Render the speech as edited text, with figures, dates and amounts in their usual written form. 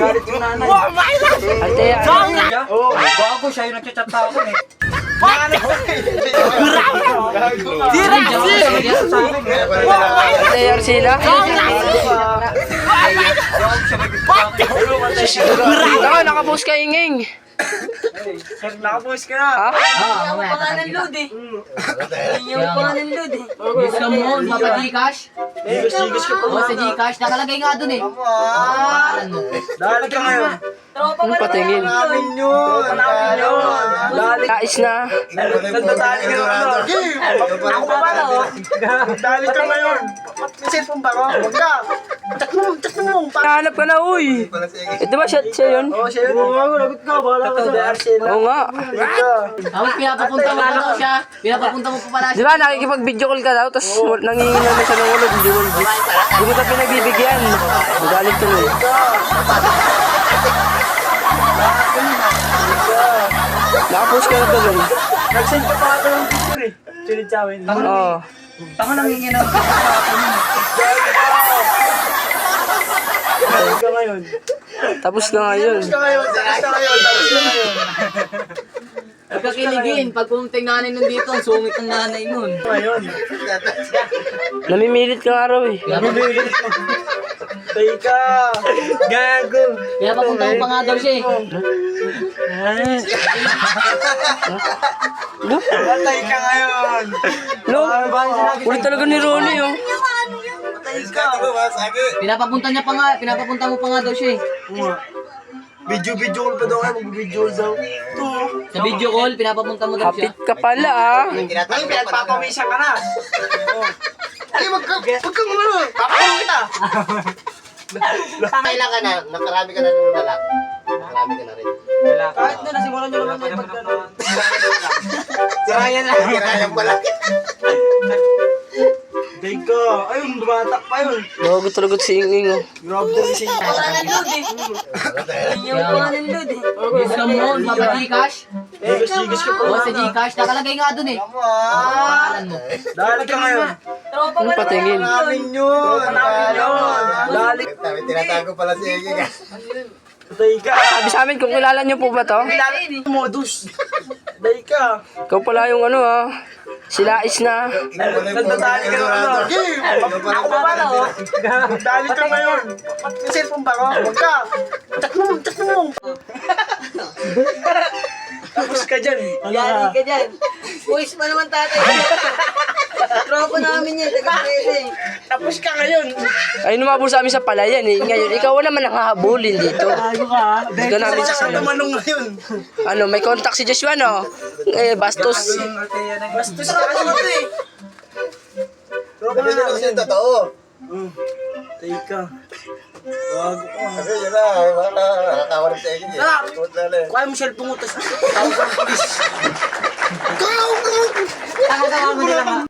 Galit yung nanay. Ate, Oo, bago siya yung nagchat-chat sa akin eh. Ate Arcila. Naka, nakapost ka inging. Nakapost ka na. Ha? Yung pangalan load eh. Yung pangalan load eh. Gusto mo, mapag-Gcash? Gigas ka pa. O, sa Gcash, nakalagay nga dun eh. Pangalan mo. Dali ka ngayon. Tropa Anong patingin? Namin yun. Namin yun. Dali. Nais na. Nagdadali ka na. Ako pa pala oh. Dali ka ngayon. May cellphone ba ko? Huwag ka. Chat mo. Nahanap ka na, uy. Ito ba siya yun? Oo, siya yun. Oo, lagot ka. Bahala ka dyan. Oo nga. Tapos pinapapunta mo pa daw siya. Pinapapunta mo pa pala Di siya. ba, nakikipag-video call ka daw, tapos nangingi naman siya ng ulo, hindi mo ka pinagbibigyan. Magalit tuloy. Nakapost ka na ba dun? Nag-send ka pa ata ng picture eh. Chinichawin. Oo. Tama nang hingin ng picture sa akin. Dali ka ngayon. Tapos na ngayon. Tapos ka ngayon. Nagkakiligin, pag pumunting nanay nun dito, ang sungit ng nanay nun. Ngayon. Namimilit ka nga raw eh. Teka. Gago. Kaya papunta mo pa nga daw siya eh. Patay ka ngayon. No? Ulit talaga ni Ronnie oh. Pinapapunta mo pa nga daw siya eh. Video call pa daw kayo. Mag-video daw. Ito. Sa video call, pinapapunta mo daw siya. Hapit ka pala ah. Ngayon, pinagpapawisan ka na. Ay, wag kang ano. Papakulong kita. Kailan ka na? Nakarami ka na ng lalak. Nakarami ka na rin. Kahit na, nasimulan nyo naman yung pagkano. Sirayan lang. Kirayan pala. Teka. Ayun, dumatak pa yun. Bago talaga si Inging oh. Grabe talaga siya. Pangalan load eh. Yung pangalan load eh. Gusto mo, mapag-Gcash? Gigas ka pa. O, sa Gcash, nakalagay nga dun eh. Pangalan mo. Dali ka ngayon. Tropa Anong patingin? Namin yun. Dali. Tinatago pala si Ege. Teka. Sabi sa amin kung kilala niyo po ba to? Modus. Teka. Ikaw pala yung ano ah. Sila is na. Nagdadali ka na ano. Ako pa pala oh. Dali ka ngayon. May cellphone ba ko? Huwag ka. Chat mo. Tapos ka dyan. Yari ka dyan. Boys pa naman tatay. Tropa namin yan. Taga-pwede. Tapos ka ngayon. Ay numabol sa amin sa palayan eh. Ngayon, ikaw wala man nakahabulin dito. Tago ka. Hindi ka namin Saan ka sasama. manong ngayon? Ano, may contact si Joshua no? Eh, bastos. Bastos ka kasi. Tropa Sabi na niyo kasi namin. totoo. Teka. Bago ka. Kasi yun na. Nakakawa rin sa Ege. Kuha mo cellphone mo. Tawag ko ng polis. Tanga-tanga mo nila